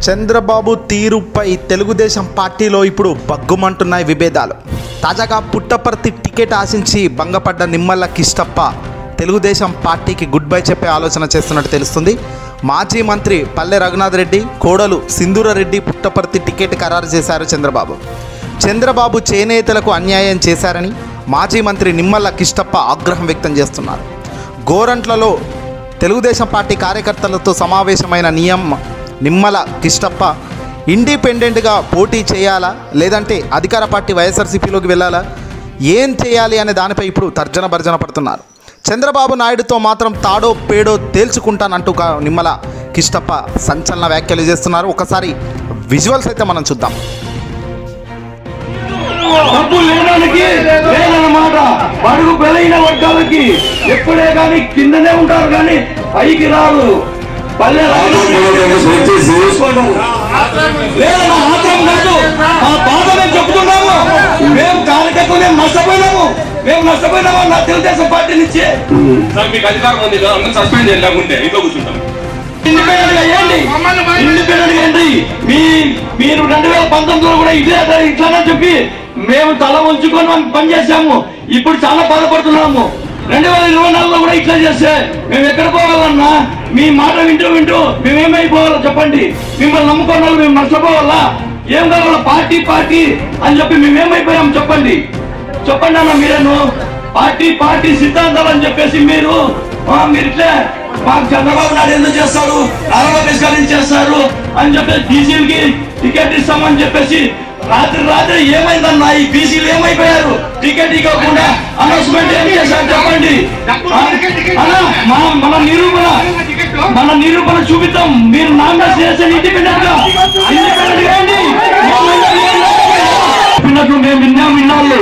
చంద్రబాబు తీరుపై తెలుగుదేశం పార్టీలో ఇప్పుడు బగ్గుమంటున్నాయి విభేదాలు. తాజాగా పుట్టపర్తి టికెట్ ఆశించి భంగపడ్డ నిమ్మల కిష్టప్ప తెలుగుదేశం పార్టీకి గుడ్ బై చెప్పే ఆలోచన చేస్తున్నట్టు తెలుస్తుంది. మాజీ మంత్రి పల్లె రఘునాథ్ రెడ్డి కోడలు సింధూరారెడ్డి పుట్టపర్తి టికెట్ ఖరారు చేశారు. చంద్రబాబు చేనేతలకు అన్యాయం చేశారని మాజీ మంత్రి నిమ్మల కిష్టప్ప ఆగ్రహం వ్యక్తం చేస్తున్నారు. గోరంట్లలో తెలుగుదేశం పార్టీ కార్యకర్తలతో సమావేశమైన నిమ్మల కిష్టప్ప ఇండిపెండెంట్గా పోటీ చేయాలా లేదంటే అధికార పార్టీ వైఎస్ఆర్సీపీలోకి వెళ్ళాలా, ఏం చేయాలి అనే దానిపై ఇప్పుడు తర్జన భర్జన పడుతున్నారు. చంద్రబాబు నాయుడుతో మాత్రం తాడో పేడో తేల్చుకుంటానంటూ నిమ్మల కిష్టప్ప సంచలన వ్యాఖ్యలు చేస్తున్నారు. ఒకసారి విజువల్స్ అయితే మనం చూద్దాం. డబ్బు లేడానికి లేదన్నమాట. బడుగు బలైన వర్గాలకి ఎప్పుడే కానీ కిందనే ఉంటారు కానీ పైకి రాదు. పల్లె లేదన్నా మాత్రం కాదు, మా బాధ మేము చెప్తున్నాము. మేము కార్యకర్తలు మేము నష్టపోయినాము నా తెలుగుదేశం పార్టీ నుంచి. మీకు అధికారం ఉంది, సస్పెండ్ చేయలేకుంటే ఇంట్లో కూర్చుంటాం. ఇండిపెండెంట్ గా ఏంటి మీరు 2019లో కూడా ఇట్లానే చెప్పి మేము తల ఉంచుకొని మనం పనిచేసాము. ఇప్పుడు చాలా బాధపడుతున్నాము. 2024లో కూడా ఇట్లా చేస్తే మేము ఎక్కడ పోవాలన్నా? మీ మాట వింటూ మేమేమైపోవాలో చెప్పండి. మిమ్మల్ని నమ్ముకున్న వాళ్ళు మేము నష్టపోవాలా? ఏం కావాలా? పార్టీ అని చెప్పి మేమేమైపోయాం చెప్పండి అన్న. మీరేను పార్టీ సిద్ధాంతాలు అని చెప్పేసి మీరు ఇట్లే మాకు చంద్రబాబు నాయుడు ఎందుకు చేస్తారు, నారాయణ చేస్తారు అని చెప్పేసి బీసీలకి టికెట్ ఇస్తామని చెప్పేసి రాత్రి ఏమైందన్నా? ఈ బీసీలు ఏమైపోయారు? టికెట్ ఇవ్వకుండా అనౌన్స్మెంట్ ఏం చేశారు చెప్పండి. మన నిరూపణ చూపిద్దాం. మీరు నామినేషన్ చేస్తే ఇండిపెండెంట్ గా మేము విన్నాళ్ళు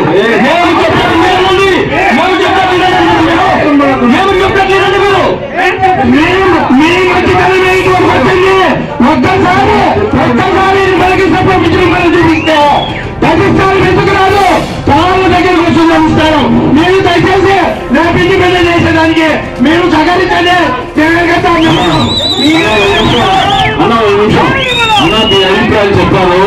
మీరు దయచేసి నా పిండి పెళ్లి చేసేదానికి మీరు సహకరించండి. అభిప్రాయాలు చెప్పాను.